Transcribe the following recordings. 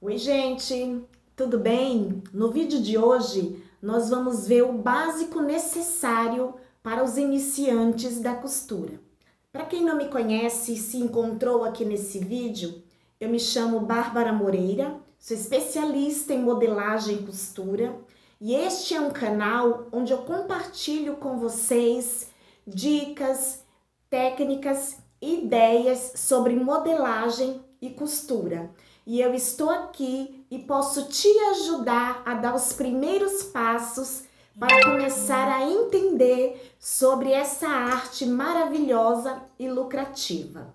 Oi, gente, tudo bem? No vídeo de hoje, nós vamos ver o básico necessário para os iniciantes da costura. Para quem não me conhece e se encontrou aqui nesse vídeo, eu me chamo Bárbara Moreira, sou especialista em modelagem e costura e este é um canal onde eu compartilho com vocês dicas, técnicas, ideias sobre modelagem e costura. E eu estou aqui e posso te ajudar a dar os primeiros passos para começar a entender sobre essa arte maravilhosa e lucrativa.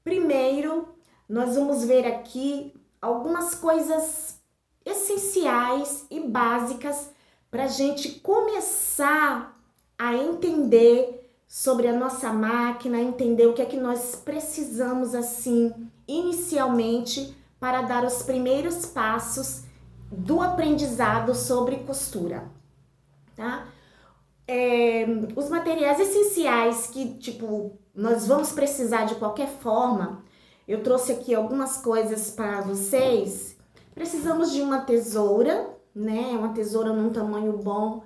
Primeiro, nós vamos ver aqui algumas coisas essenciais e básicas para a gente começar a entender sobre a nossa máquina, entender o que é que nós precisamos assim inicialmente para dar os primeiros passos do aprendizado sobre costura, tá? Os materiais essenciais que, nós vamos precisar de qualquer forma, eu trouxe aqui algumas coisas para vocês. Precisamos de uma tesoura, né? Uma tesoura num tamanho bom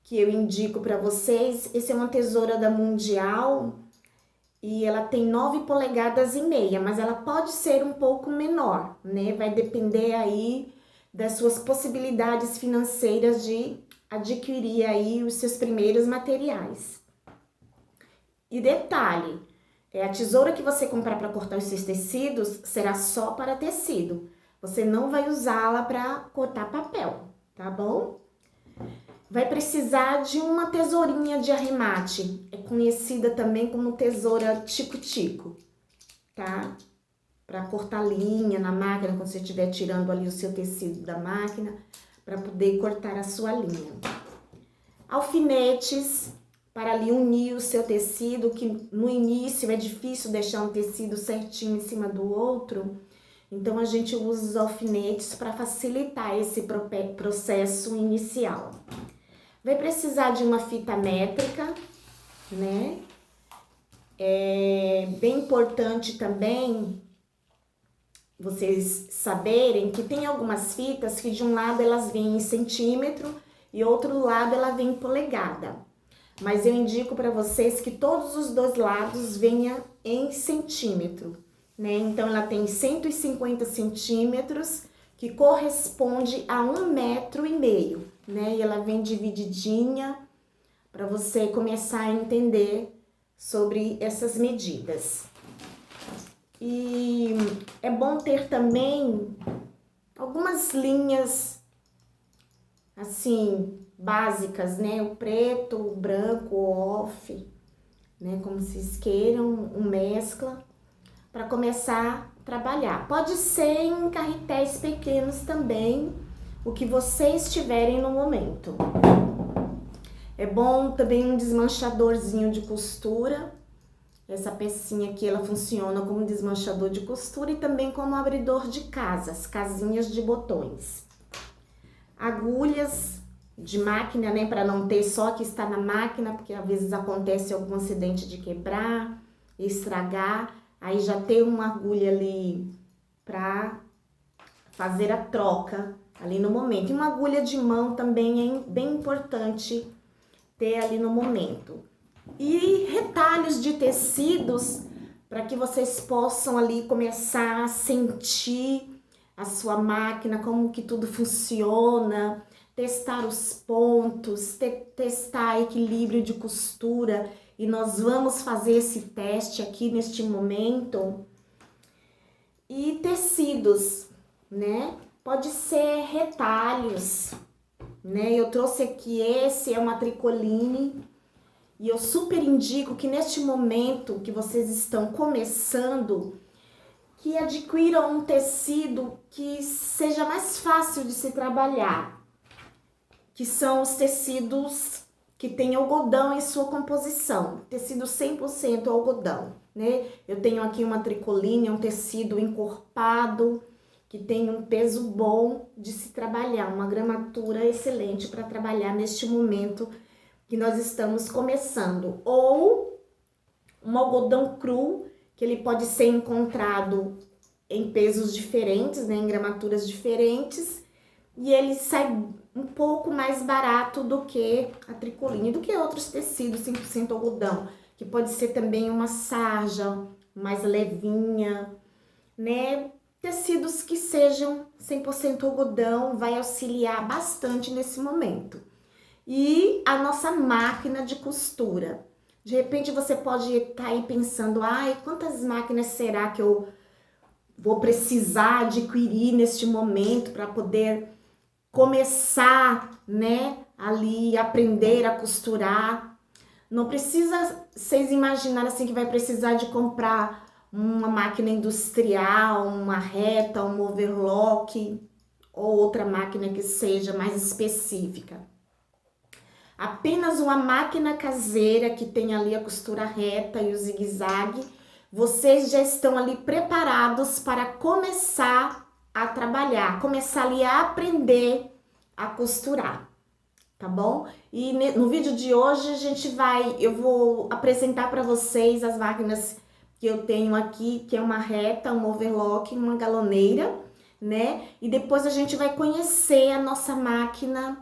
que eu indico para vocês. Essa é uma tesoura da Mundial e ela tem 9 polegadas e meia, mas ela pode ser um pouco menor, né? Vai depender aí das suas possibilidades financeiras de adquirir aí os seus primeiros materiais. E detalhe, a tesoura que você comprar para cortar os seus tecidos será só para tecido. Você não vai usá-la para cortar papel, tá bom? Vai precisar de uma tesourinha de arremate, é conhecida também como tesoura tico-tico, tá? Para cortar linha na máquina, quando você estiver tirando ali o seu tecido da máquina, para poder cortar a sua linha. Alfinetes, para ali unir o seu tecido, que no início é difícil deixar um tecido certinho em cima do outro, então a gente usa os alfinetes para facilitar esse processo inicial. Vai precisar de uma fita métrica, né? É bem importante também vocês saberem que tem algumas fitas que de um lado elas vêm em centímetro e outro lado ela vem em polegada. Mas eu indico para vocês que todos os dois lados venham em centímetro, né? Então ela tem 150 centímetros, que corresponde a 1,5 metro, né? E ela vem divididinha para você começar a entender sobre essas medidas. E é bom ter também algumas linhas assim básicas, né? O preto, o branco, o off, né? Como vocês queiram, um mescla para começar a trabalhar. Pode ser em carretéis pequenos também, o que vocês tiverem no momento. É bom também um desmanchadorzinho de costura. Essa pecinha aqui, ela funciona como desmanchador de costura e também como abridor de casas, casinhas de botões. Agulhas de máquina, né, para não ter só que está na máquina, porque às vezes acontece algum acidente de quebrar, estragar, aí já tem uma agulha ali para fazer a troca ali no momento. E uma agulha de mão também é bem importante ter ali no momento. E retalhos de tecidos para que vocês possam ali começar a sentir a sua máquina, como que tudo funciona, testar os pontos, testar equilíbrio de costura. E nós vamos fazer esse teste aqui neste momento. E tecidos, né? Pode ser retalhos, né? Eu trouxe aqui, esse é uma tricoline. E eu super indico que neste momento que vocês estão começando, que adquiram um tecido que seja mais fácil de se trabalhar, que são os tecidos que têm algodão em sua composição, tecido 100% algodão, né? Eu tenho aqui uma tricoline, um tecido encorpado, que tem um peso bom de se trabalhar, uma gramatura excelente para trabalhar neste momento que nós estamos começando, ou um algodão cru, que ele pode ser encontrado em pesos diferentes, né, em gramaturas diferentes, e ele sai um pouco mais barato do que a tricoline, do que outros tecidos 100% algodão, que pode ser também uma sarja mais levinha, né? Tecidos que sejam 100% algodão vai auxiliar bastante nesse momento. E a nossa máquina de costura. De repente você pode estar aí pensando, ai, quantas máquinas será que eu vou precisar adquirir neste momento para poder começar, né, ali aprender a costurar. Não precisa vocês imaginar assim que vai precisar de comprar uma máquina industrial, uma reta, um overlock ou outra máquina que seja mais específica. Apenas uma máquina caseira que tem ali a costura reta e o zigue-zague, vocês já estão ali preparados para começar a trabalhar, começar ali a aprender a costurar, tá bom? E no vídeo de hoje eu vou apresentar para vocês as máquinas que eu tenho aqui, que é uma reta, um overlock, uma galoneira, né? E depois a gente vai conhecer a nossa máquina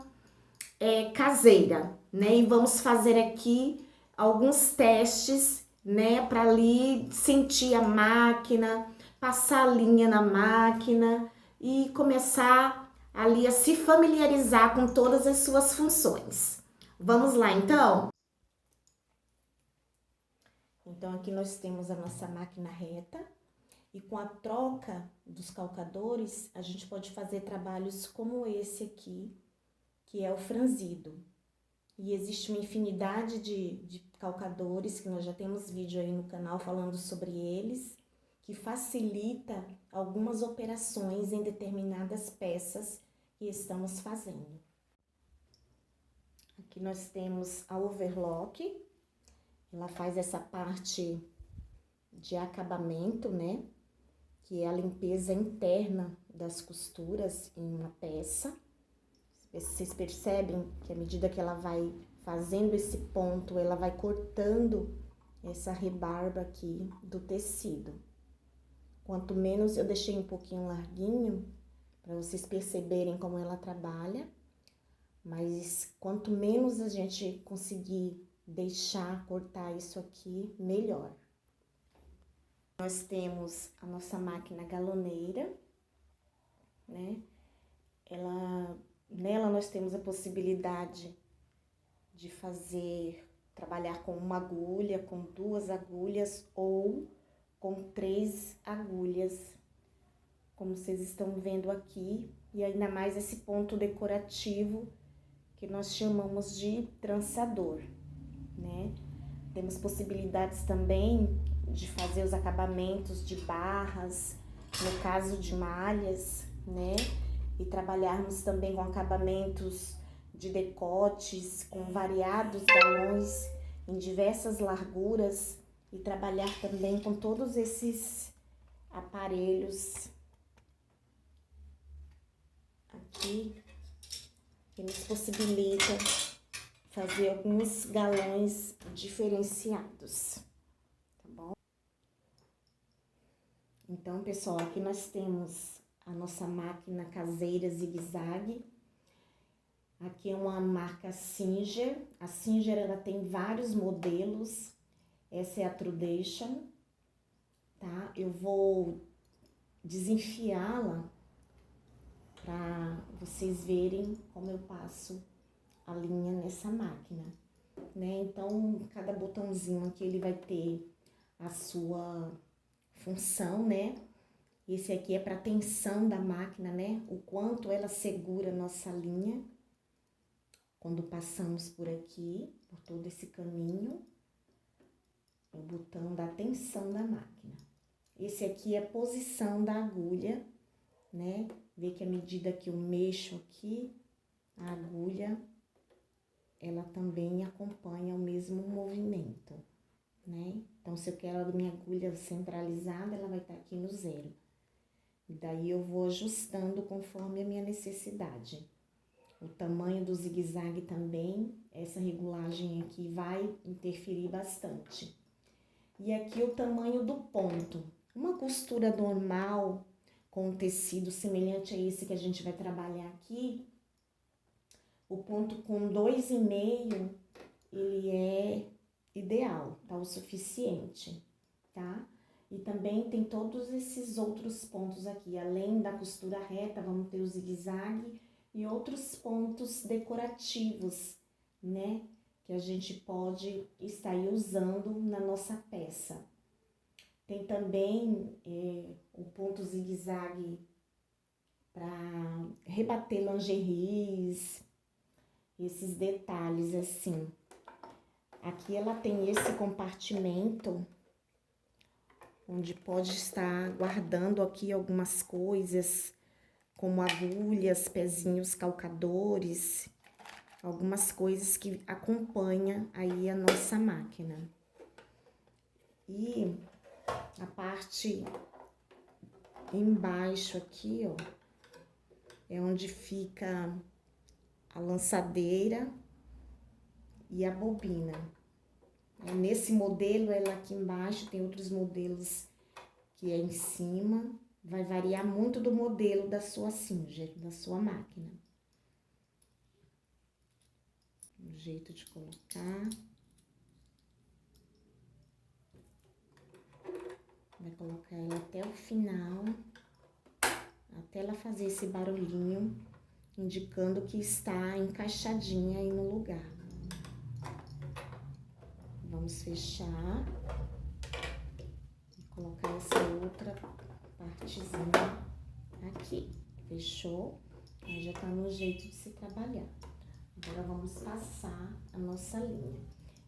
caseira, né? E vamos fazer aqui alguns testes, né? Para ali sentir a máquina, passar a linha na máquina e começar ali a se familiarizar com todas as suas funções. Vamos lá, então? Então, aqui nós temos a nossa máquina reta e com a troca dos calcadores, a gente pode fazer trabalhos como esse aqui, que é o franzido. E existe uma infinidade de calcadores, que nós já temos vídeo aí no canal falando sobre eles, que facilita algumas operações em determinadas peças que estamos fazendo. Aqui nós temos a overlock, ela faz essa parte de acabamento, né? Que é a limpeza interna das costuras em uma peça. Vocês percebem que à medida que ela vai fazendo esse ponto, ela vai cortando essa rebarba aqui do tecido. Quanto menos, eu deixei um pouquinho larguinho, para vocês perceberem como ela trabalha, mas quanto menos a gente conseguir deixar cortar isso aqui, melhor. Nós temos a nossa máquina galoneira, né? Nela nós temos a possibilidade de trabalhar com uma agulha, com 2 agulhas ou com 3 agulhas, como vocês estão vendo aqui, e ainda mais esse ponto decorativo que nós chamamos de trançador, né? Temos possibilidades também de fazer os acabamentos de barras, no caso de malhas, né? E trabalharmos também com acabamentos de decotes, com variados galões em diversas larguras e trabalhar também com todos esses aparelhos aqui que nos possibilita fazer alguns galões diferenciados, tá bom? Então, pessoal, aqui nós temos a nossa máquina caseira zigue-zague. Aqui é uma marca Singer. A Singer, ela tem vários modelos. Essa é a Trudation, tá? Eu vou desenfiá-la para vocês verem como eu passo a linha nessa máquina, né? Então, cada botãozinho aqui, ele vai ter a sua função, né? Esse aqui é para tensão da máquina, né? O quanto ela segura a nossa linha quando passamos por aqui, por todo esse caminho. O botão da tensão da máquina. Esse aqui é a posição da agulha, né? Vê que à medida que eu mexo aqui, a agulha, ela também acompanha o mesmo movimento, né? Então, se eu quero a minha agulha centralizada, ela vai estar aqui no 0. E daí eu vou ajustando conforme a minha necessidade. O tamanho do zigue-zague também, essa regulagem aqui vai interferir bastante. E aqui o tamanho do ponto. Uma costura normal, com um tecido semelhante a esse que a gente vai trabalhar aqui, o ponto com 2,5, ele é ideal, tá? O suficiente, tá? E também tem todos esses outros pontos aqui, além da costura reta, vamos ter o zigue-zague e outros pontos decorativos, né? Que a gente pode estar aí usando na nossa peça. Tem também o ponto zigue-zague para rebater lingeries, esses detalhes assim. Aqui ela tem esse compartimento, onde pode estar guardando aqui algumas coisas, como agulhas, pezinhos calcadores, algumas coisas que acompanham aí a nossa máquina. E a parte embaixo aqui, ó, é onde fica a lançadeira e a bobina. Nesse modelo, ela aqui embaixo, tem outros modelos que é em cima. Vai variar muito do modelo da sua Singer, da sua máquina. O jeito de colocar. Vai colocar ela até o final, até ela fazer esse barulhinho, indicando que está encaixadinha aí no lugar. Vamos fechar e colocar essa outra partezinha aqui. Fechou? Aí já tá no jeito de se trabalhar. Agora vamos passar a nossa linha.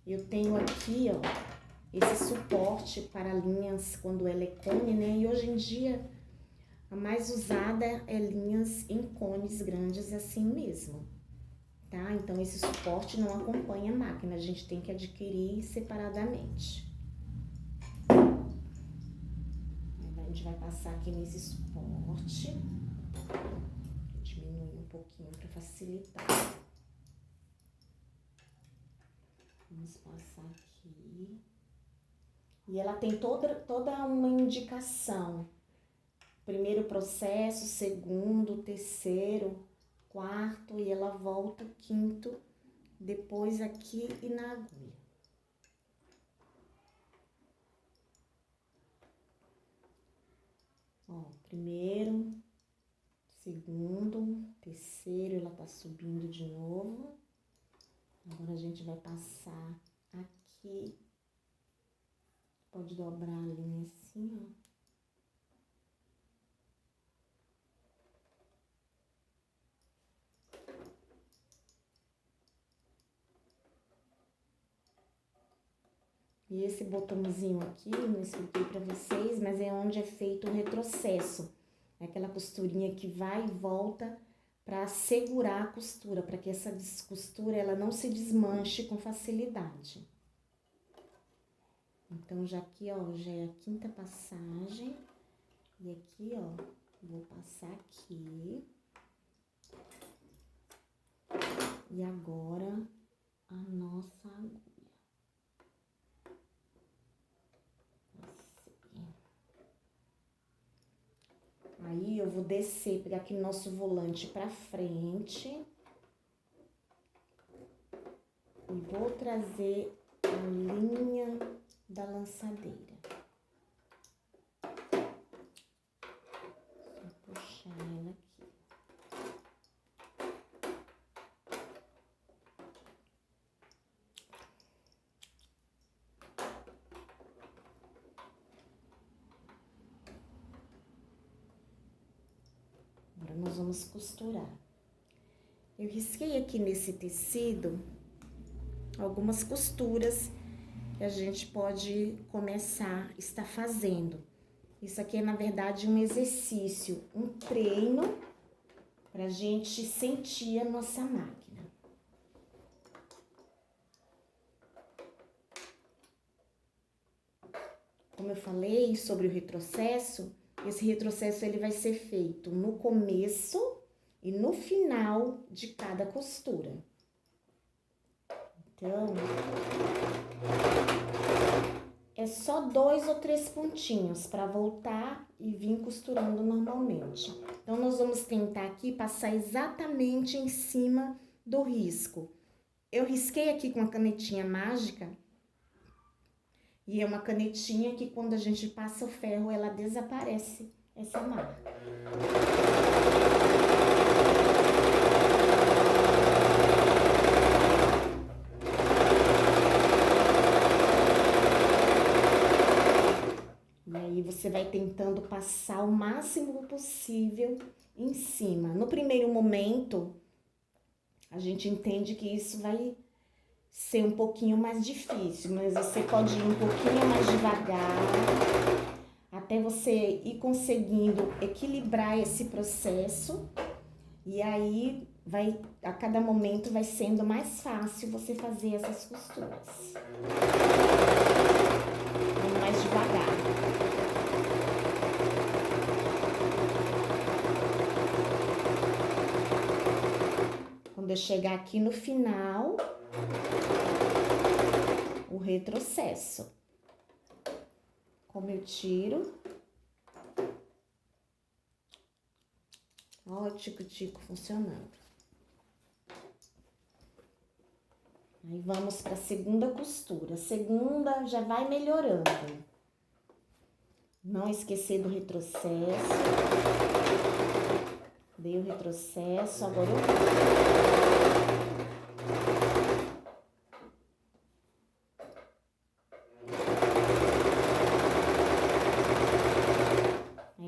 Eu tenho aqui, ó, esse suporte para linhas quando ela é cone, né? E hoje em dia a mais usada é linhas em cones grandes assim mesmo, tá? Então esse suporte não acompanha a máquina, a gente tem que adquirir separadamente. A gente vai passar aqui nesse suporte, diminuir um pouquinho para facilitar. Vamos passar aqui. E ela tem toda uma indicação. Primeiro processo, segundo, terceiro, quarto, e ela volta o quinto, depois aqui e na agulha. Ó, primeiro, segundo, terceiro, ela tá subindo de novo. Agora a gente vai passar aqui. Pode dobrar a linha assim, ó. E esse botãozinho aqui, não expliquei pra vocês, mas é onde é feito o retrocesso. É aquela costurinha que vai e volta para segurar a costura, para que essa costura ela não se desmanche com facilidade. Então, já aqui, ó, já é a quinta passagem. E aqui, ó, vou passar aqui. E agora, a nossa agulha. Aí, eu vou descer, pegar aqui nosso volante pra frente. E vou trazer a linha da lançadeira. Só puxar ela aqui. Agora nós vamos costurar. Eu risquei aqui nesse tecido algumas costuras que a gente pode começar a estar fazendo. Isso aqui é, na verdade, um exercício, um treino pra gente sentir a nossa máquina. Como eu falei sobre o retrocesso, esse retrocesso ele vai ser feito no começo e no final de cada costura. Então, é só 2 ou 3 pontinhos para voltar e vir costurando normalmente. Então, nós vamos tentar aqui passar exatamente em cima do risco. Eu risquei aqui com a canetinha mágica, e é uma canetinha que quando a gente passa o ferro, ela desaparece, essa marca. E aí você vai tentando passar o máximo possível em cima. No primeiro momento, a gente entende que isso vai ser um pouquinho mais difícil, mas você pode ir um pouquinho mais devagar, até você ir conseguindo equilibrar esse processo, e aí a cada momento vai sendo mais fácil você fazer essas costuras. Vamos mais devagar. Quando eu chegar aqui no final, o retrocesso. Como eu tiro. Ó, o tico-tico funcionando. Aí vamos para a segunda costura. A segunda já vai melhorando. Não esquecer do retrocesso. Dei o retrocesso, agora eu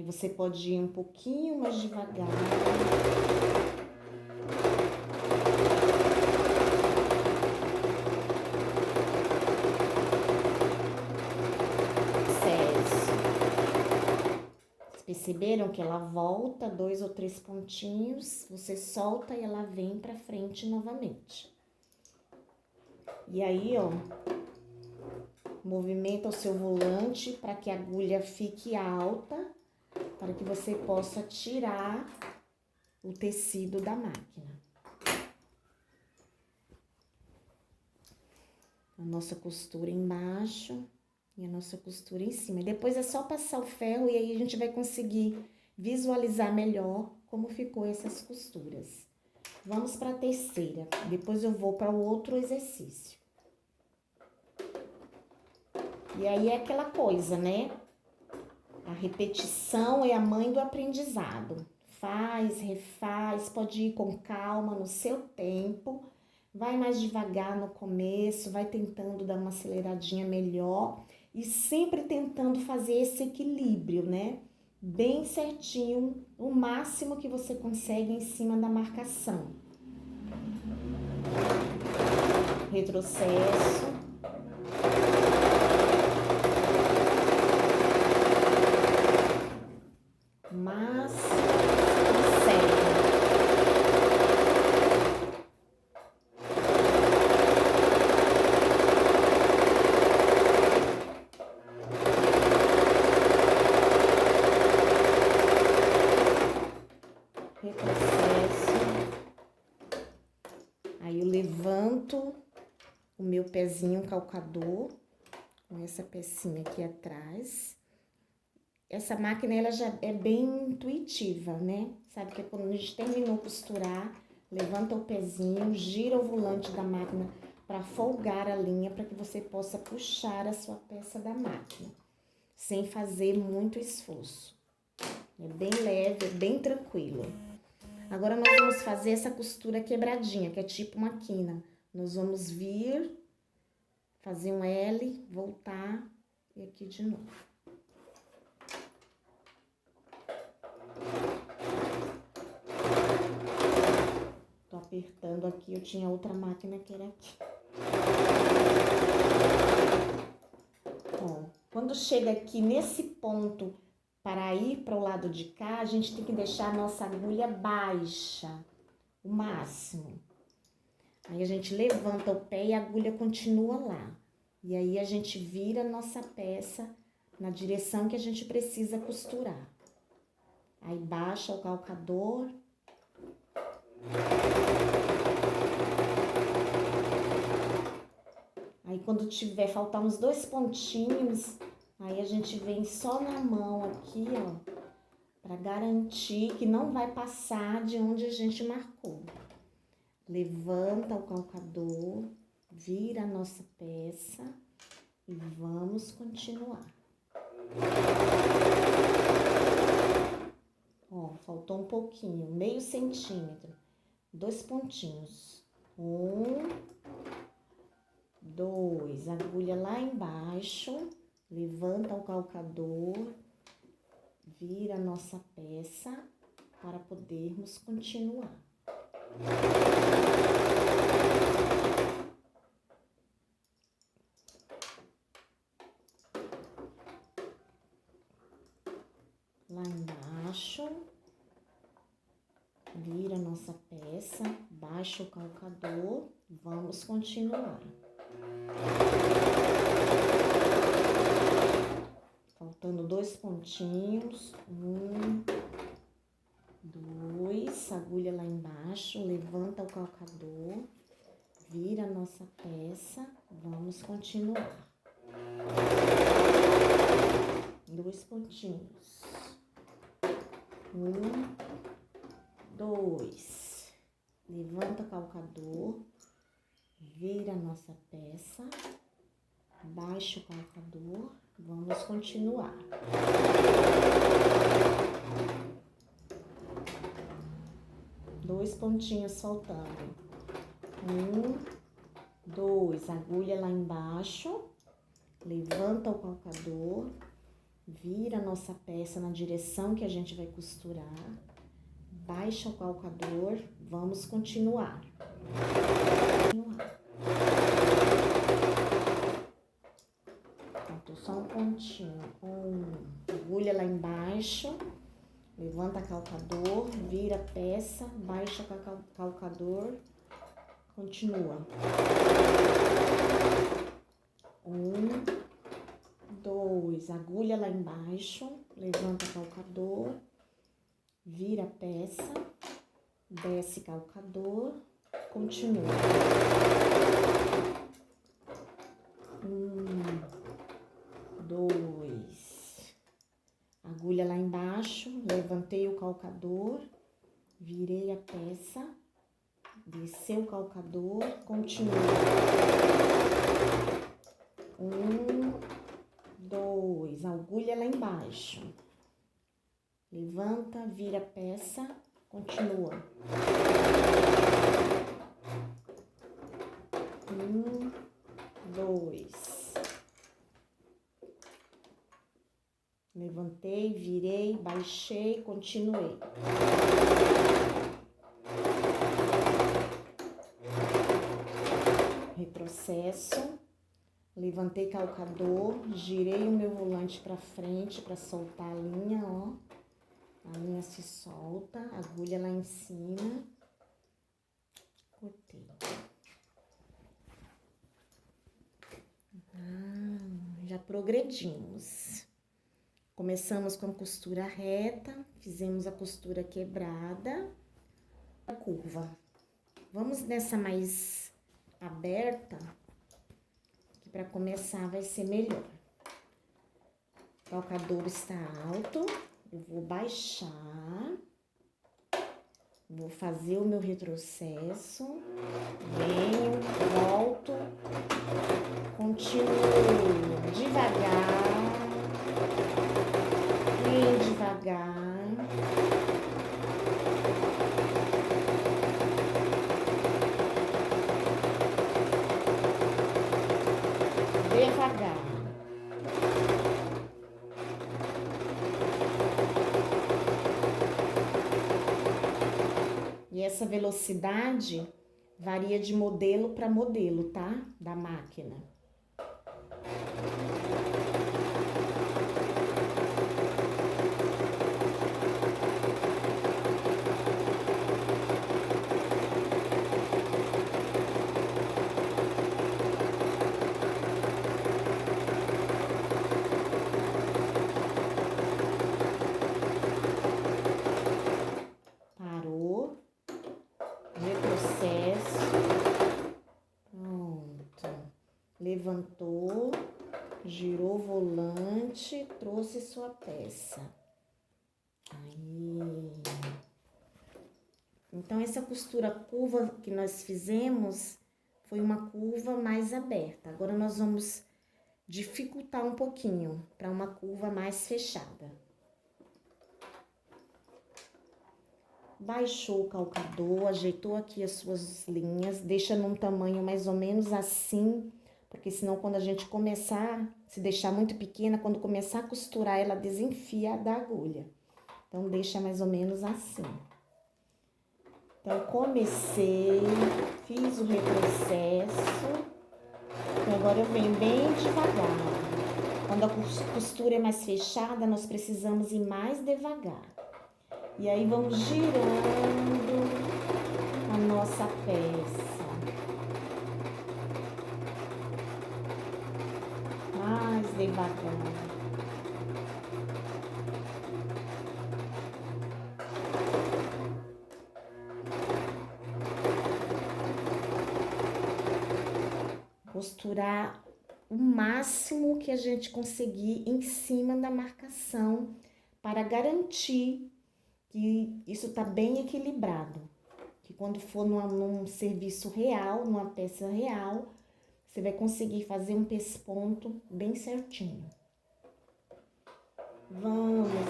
você pode ir um pouquinho mais devagar. Vocês perceberam que ela volta 2 ou 3 pontinhos, você solta e ela vem pra frente novamente. E aí, ó, movimenta o seu volante para que a agulha fique alta, para que você possa tirar o tecido da máquina. A nossa costura embaixo e a nossa costura em cima. E depois é só passar o ferro e aí a gente vai conseguir visualizar melhor como ficou essas costuras. Vamos para a terceira, depois eu vou para o outro exercício. E aí é aquela coisa, né? A repetição é a mãe do aprendizado. Faz, refaz, pode ir com calma, no seu tempo. Vai mais devagar no começo, vai tentando dar uma aceleradinha melhor. E sempre tentando fazer esse equilíbrio, né? Bem certinho, o máximo que você consegue em cima da marcação. Retrocesso. Mas segue. Retrocesso. Aí eu levanto o meu pezinho calcador com essa pecinha aqui atrás. Essa máquina, ela já é bem intuitiva, né? Sabe que quando a gente terminou de costurar, levanta o pezinho, gira o volante da máquina para folgar a linha, para que você possa puxar a sua peça da máquina, sem fazer muito esforço. É bem leve, é bem tranquilo. Agora, nós vamos fazer essa costura quebradinha, que é tipo uma quina. Nós vamos vir, fazer um L, voltar e aqui de novo. Tô apertando aqui, eu tinha outra máquina que era aqui. Ó, quando chega aqui nesse ponto, para ir para o lado de cá, a gente tem que deixar a nossa agulha baixa, o máximo. Aí a gente levanta o pé e a agulha continua lá. E aí a gente vira a nossa peça na direção que a gente precisa costurar. Aí baixa o calcador. Aí quando tiver faltar uns 2 pontinhos, aí a gente vem só na mão aqui, ó, para garantir que não vai passar de onde a gente marcou. Levanta o calcador, vira a nossa peça e vamos continuar. Ó, faltou um pouquinho, meio centímetro, 2 pontinhos. 1, 2, agulha lá embaixo, levanta o calcador, vira a nossa peça para podermos continuar. Lá embaixo, vira a nossa peça, baixa o calcador, vamos continuar. Faltando 2 pontinhos, 1, 2, agulha lá embaixo, levanta o calcador, vira a nossa peça, vamos continuar. 2 pontinhos, 1, 2, levanta o calcador, vira a nossa peça, baixa o calcador, vamos continuar. 2 pontinhos faltando. 1, 2, agulha lá embaixo, levanta o calcador, vira a nossa peça na direção que a gente vai costurar, baixa o calcador, vamos continuar. Faltou só um pontinho. Agulha lá embaixo, levanta o calcador, vira a peça, baixa o calcador, continua. 1, 2, agulha lá embaixo, levanta o calcador, vira a peça, desce calcador, continua. 1, 2, agulha lá embaixo, levantei o calcador, virei a peça, desceu o calcador, continua. 1, 2, agulha lá embaixo, levanta, vira a peça, continua. 1, 2, levantei, virei, baixei, continuei. Retrocesso, levantei calcador, girei o meu volante para frente para soltar a linha, ó. A linha se solta, agulha lá em cima, cortei. Já progredimos. Começamos com a costura reta, fizemos a costura quebrada, a curva. Vamos nessa mais aberta, que para começar vai ser melhor. O calcador está alto, eu vou baixar, vou fazer o meu retrocesso, venho, volto, continuo devagar, bem devagar. Devagar. E essa velocidade varia de modelo para modelo, tá? Da máquina. levantou, girou o volante, trouxe sua peça. Aí. Então, essa costura curva que nós fizemos foi uma curva mais aberta. Agora, nós vamos dificultar um pouquinho para uma curva mais fechada. Baixou o calcador, ajeitou aqui as suas linhas, deixa num tamanho mais ou menos assim, porque senão quando a gente começar, se deixar muito pequena, quando começar a costurar, ela desenfia da agulha. Então, deixa mais ou menos assim. Então, comecei, fiz o retrocesso, então agora eu venho bem devagar. Quando a costura é mais fechada, nós precisamos ir mais devagar. E aí, vamos girando a nossa peça. Mais devagar. Costurar o máximo que a gente conseguir em cima da marcação para garantir que isso tá bem equilibrado. Que quando for num serviço real, numa peça real, você vai conseguir fazer um pesponto bem certinho. Vamos lá.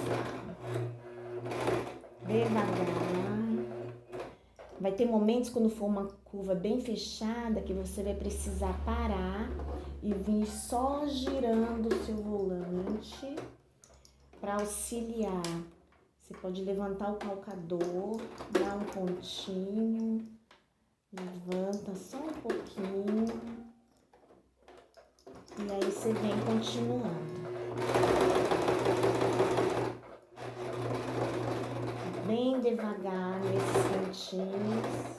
Devagar. Vai ter momentos quando for uma curva bem fechada que você vai precisar parar e vir só girando o seu volante para auxiliar. Você pode levantar o calcador, dar um pontinho, levanta só um pouquinho e aí você vem continuando. Bem devagar nesses cantinhos.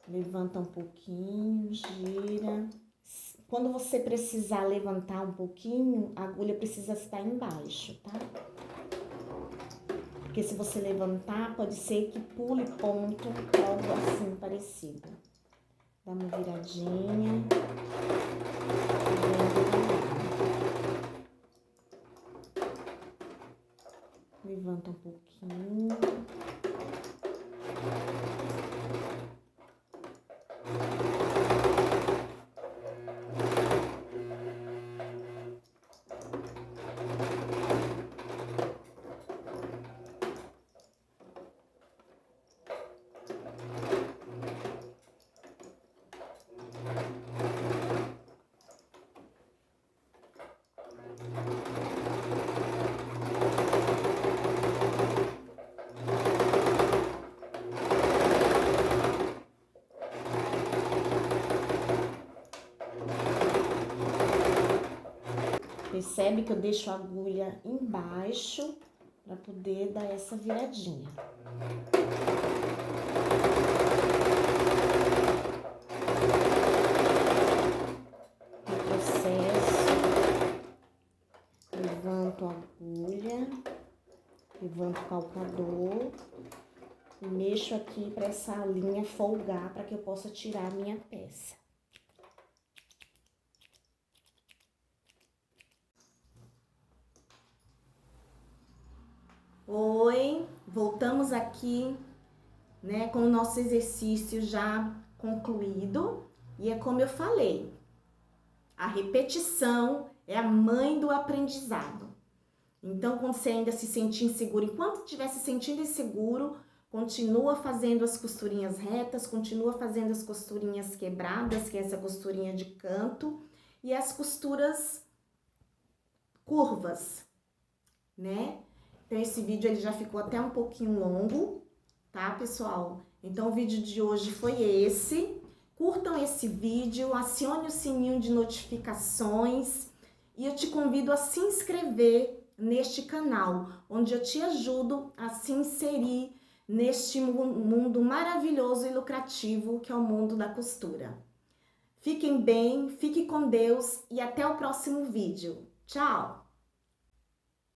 Levanta um pouquinho, gira. Quando você precisar levantar um pouquinho, a agulha precisa estar embaixo, tá? Porque se você levantar, pode ser que pule ponto, algo assim parecido. Dá uma viradinha. Levanta um pouquinho. Percebe que eu deixo a agulha embaixo para poder dar essa viradinha. Retrocesso, levanto a agulha, levanto o calcador e mexo aqui para essa linha folgar para que eu possa tirar a minha peça. Oi, voltamos aqui, né, com o nosso exercício já concluído. E é como eu falei, a repetição é a mãe do aprendizado. Então, quando você ainda se sentir inseguro, enquanto estiver se sentindo inseguro, continua fazendo as costurinhas retas, continua fazendo as costurinhas quebradas, que é essa costurinha de canto, e as costuras curvas, né? Então, esse vídeo ele já ficou até um pouquinho longo, tá, pessoal? Então, o vídeo de hoje foi esse. Curtam esse vídeo, acione o sininho de notificações e eu te convido a se inscrever neste canal, onde eu te ajudo a se inserir neste mundo maravilhoso e lucrativo que é o mundo da costura. Fiquem bem, fique com Deus e até o próximo vídeo. Tchau!